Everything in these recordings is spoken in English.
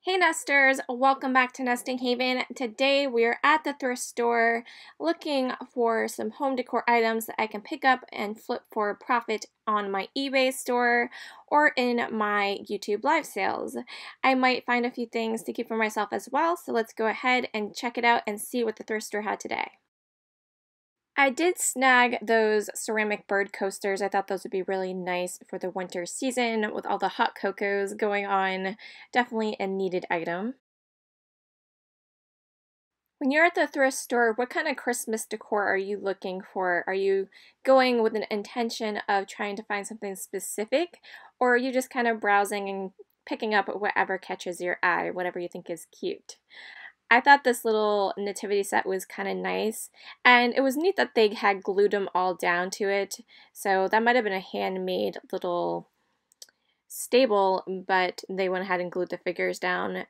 Hey nesters, welcome back to Nesting Haven. Today we're at the thrift store looking for some home decor items that I can pick up and flip for profit on my eBay store or in my YouTube live sales. I might find a few things to keep for myself as well, so let's go ahead and check it out and see what the thrift store had today. I did snag those ceramic bird coasters. I thought those would be really nice for the winter season with all the hot cocos going on. Definitely a needed item. When you're at the thrift store, what kind of Christmas decor are you looking for? Are you going with an intention of trying to find something specific, or are you just kind of browsing and picking up whatever catches your eye, whatever you think is cute? I thought this little nativity set was kind of nice, and it was neat that they had glued them all down to it. So that might have been a handmade little stable, but they went ahead and glued the figures down.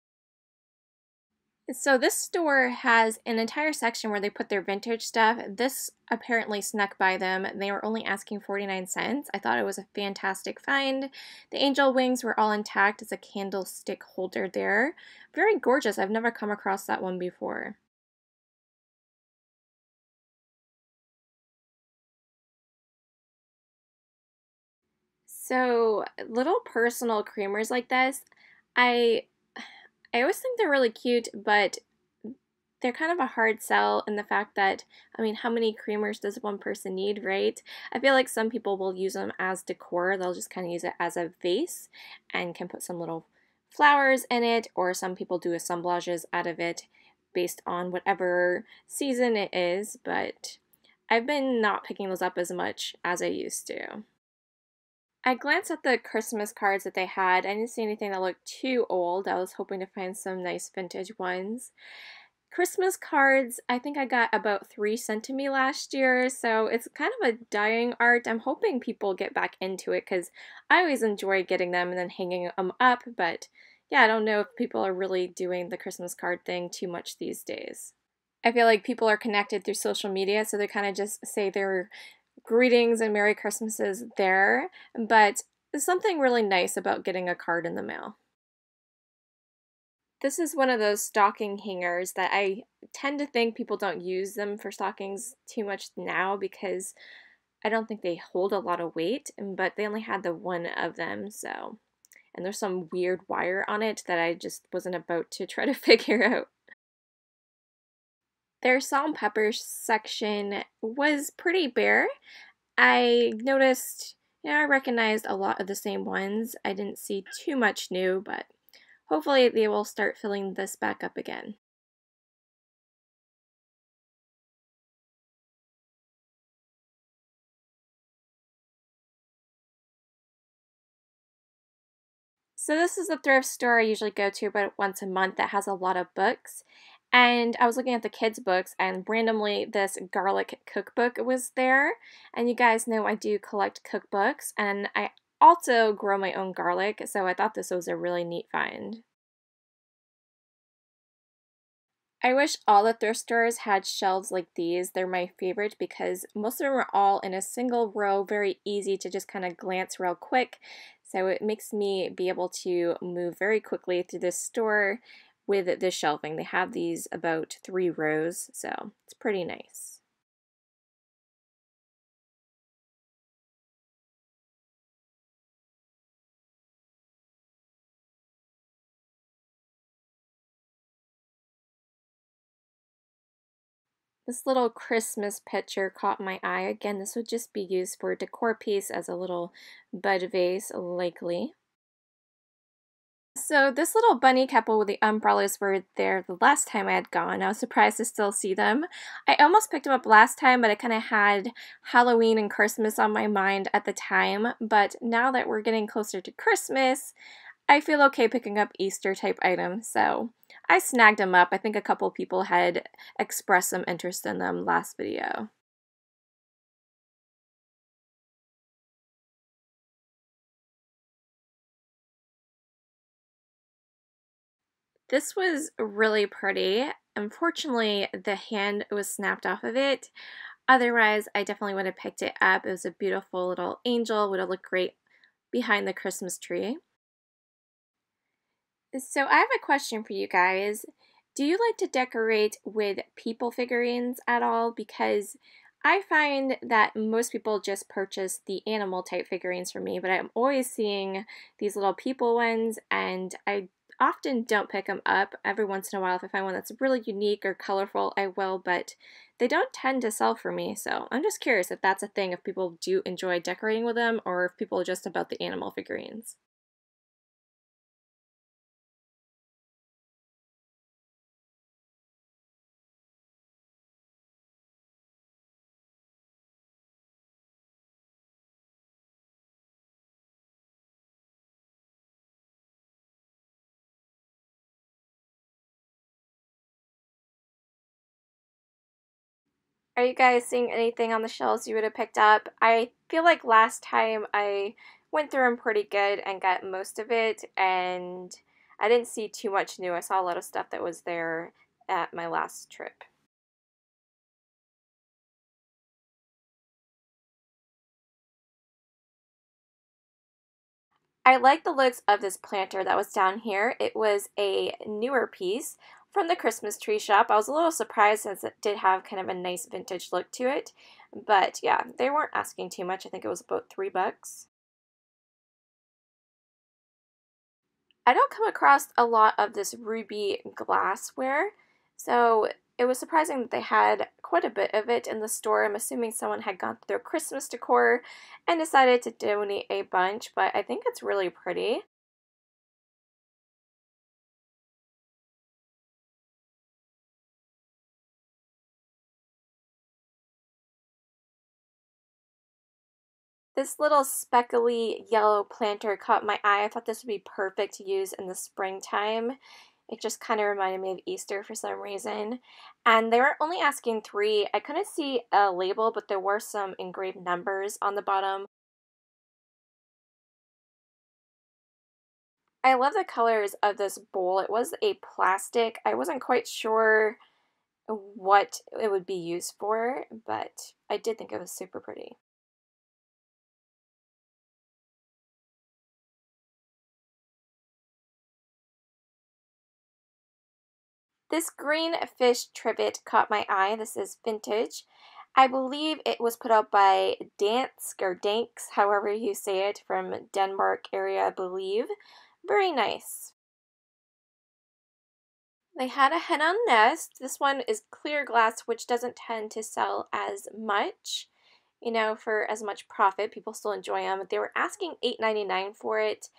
So this store has an entire section where they put their vintage stuff. This apparently snuck by them. They were only asking 49 cents. I thought it was a fantastic find. The angel wings were all intact as a candlestick holder there. Very gorgeous. I've never come across that one before. So little personal creamers like this, I I always think they're really cute, but they're kind of a hard sell in the fact that, I mean, how many creamers does one person need, right? I feel like some people will use them as decor. They'll just kind of use it as a vase and can put some little flowers in it, or some people do assemblages out of it based on whatever season it is, but I've been not picking those up as much as I used to. I glanced at the Christmas cards that they had. I didn't see anything that looked too old. I was hoping to find some nice vintage ones. Christmas cards, I think I got about 3 sent to me last year, so it's kind of a dying art. I'm hoping people get back into it because I always enjoy getting them and then hanging them up, but yeah, I don't know if people are really doing the Christmas card thing too much these days. I feel like people are connected through social media, so they kind of just say their greetings and Merry Christmases there, but there's something really nice about getting a card in the mail. This is one of those stocking hangers that I tend to think people don't use them for stockings too much now because I don't think they hold a lot of weight, but they only had the one of them, so. And there's some weird wire on it that I just wasn't about to try to figure out. Their salt and pepper section was pretty bare. I noticed, I recognized a lot of the same ones. I didn't see too much new, but hopefully they will start filling this back up again. So this is a thrift store I usually go to about once a month that has a lot of books. And I was looking at the kids' books and randomly this garlic cookbook was there. And you guys know I do collect cookbooks and I also grow my own garlic, so I thought this was a really neat find. I wish all the thrift stores had shelves like these. They're my favorite because most of them are all in a single row, very easy to just kind of glance real quick. So it makes me be able to move very quickly through this store with this shelving. They have these about 3 rows, so it's pretty nice. This little Christmas picture caught my eye. Again, this would just be used for a decor piece as a little bud vase, likely. So this little bunny couple with the umbrellas were there the last time I had gone. I was surprised to still see them. I almost picked them up last time, but I kind of had Halloween and Christmas on my mind at the time. But now that we're getting closer to Christmas, I feel okay picking up Easter type items. So I snagged them up. I think a couple people had expressed some interest in them last video. This was really pretty. Unfortunately, the hand was snapped off of it. Otherwise, I definitely would have picked it up. It was a beautiful little angel, would have looked great behind the Christmas tree. So I have a question for you guys. Do you like to decorate with people figurines at all? Because I find that most people just purchase the animal type figurines for me, but I'm always seeing these little people ones, and I often don't pick them up. Every once in a while, if I find one that's really unique or colorful, I will, but they don't tend to sell for me. So I'm just curious if that's a thing, if people do enjoy decorating with them, or if people are just about the animal figurines. Are you guys seeing anything on the shelves you would have picked up? I feel like last time I went through them pretty good and got most of it, and I didn't see too much new. I saw a lot of stuff that was there at my last trip. I like the looks of this planter that was down here. It was a newer piece from the Christmas tree shop. I was a little surprised since it did have kind of a nice vintage look to it. But yeah, they weren't asking too much. I think it was about $3. I don't come across a lot of this ruby glassware, so it was surprising that they had quite a bit of it in the store. I'm assuming someone had gone through their Christmas decor and decided to donate a bunch, but I think it's really pretty. This little speckly yellow planter caught my eye. I thought this would be perfect to use in the springtime. It just kind of reminded me of Easter for some reason. And they were only asking three. I couldn't see a label, but there were some engraved numbers on the bottom. I love the colors of this bowl. It was a plastic. I wasn't quite sure what it would be used for, but I did think it was super pretty. This green fish trivet caught my eye. This is vintage. I believe it was put out by Dansk or Danks, however you say it, from Denmark area, I believe. Very nice. They had a hen on nest. This one is clear glass, which doesn't tend to sell as much, for as much profit. People still enjoy them. They were asking $8.99 for it,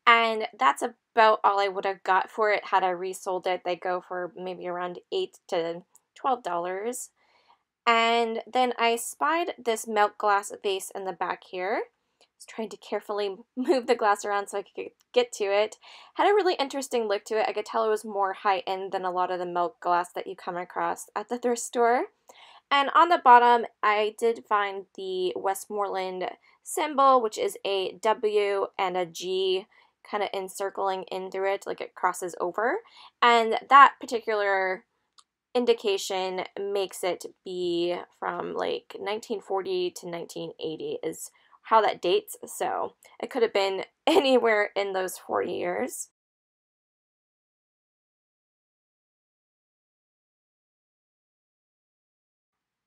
and that's about all I would have got for it had I resold it. They go for maybe around $8 to $12. And then I spied this milk glass vase in the back here. I was trying to carefully move the glass around so I could get to it. Had a really interesting look to it. I could tell it was more high-end than a lot of the milk glass that you come across at the thrift store. And on the bottom, I did find the Westmoreland symbol, which is a W and a G kind of encircling in through it, like it crosses over. And that particular indication makes it be from like 1940 to 1980 is how that dates. So it could have been anywhere in those 40 years.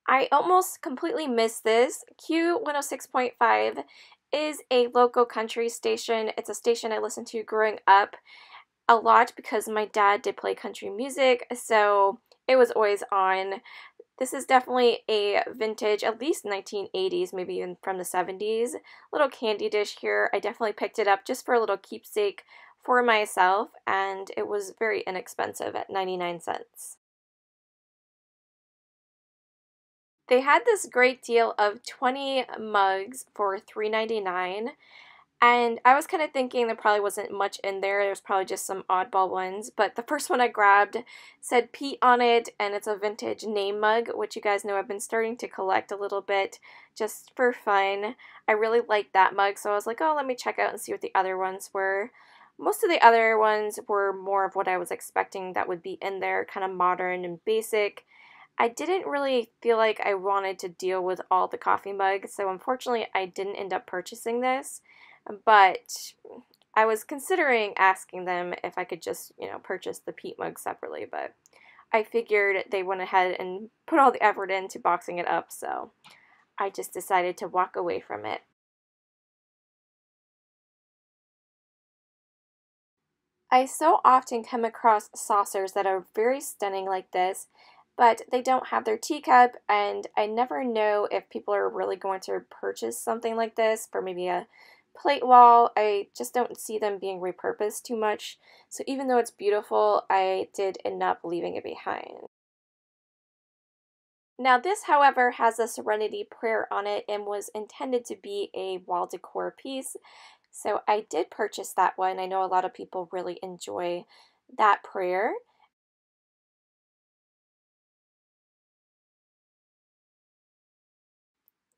I almost completely missed this. Q106.5 is a local country station. It's a station I listened to growing up a lot because my dad did play country music, so it was always on. This is definitely a vintage, at least 1980s, maybe even from the 70s. Little candy dish here. I definitely picked it up just for a little keepsake for myself, and it was very inexpensive at 99 cents. They had this great deal of 20 mugs for $3.99. And I was kind of thinking there probably wasn't much in there. There's probably just some oddball ones. But the first one I grabbed said Pete on it, and it's a vintage name mug, which you guys know I've been starting to collect a little bit just for fun. I really like that mug, so I was like, oh, let me check out and see what the other ones were. Most of the other ones were more of what I was expecting that would be in there, kind of modern and basic. I didn't really feel like I wanted to deal with all the coffee mugs, so unfortunately I didn't end up purchasing this. But I was considering asking them if I could just, purchase the peat mug separately, but I figured they went ahead and put all the effort into boxing it up, so I just decided to walk away from it. I so often come across saucers that are very stunning like this, but they don't have their teacup, and I never know if people are really going to purchase something like this for maybe a plate wall. I just don't see them being repurposed too much. So even though it's beautiful, I did end up leaving it behind. Now this, however, has a Serenity prayer on it and was intended to be a wall decor piece. So I did purchase that one. I know a lot of people really enjoy that prayer.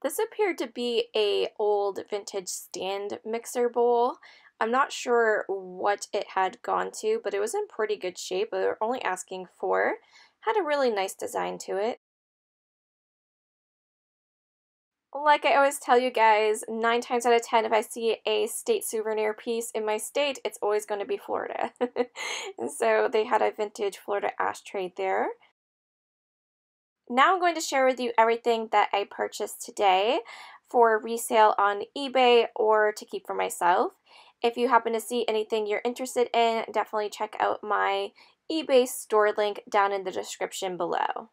This appeared to be a old vintage stand mixer bowl. I'm not sure what it had gone to, but it was in pretty good shape. They were only asking for. Had a really nice design to it. Like I always tell you guys, 9 times out of 10, if I see a state souvenir piece in my state, it's always going to be Florida. And so they had a vintage Florida ashtray there. Now I'm going to share with you everything that I purchased today for resale on eBay or to keep for myself. If you happen to see anything you're interested in, definitely check out my eBay store link down in the description below.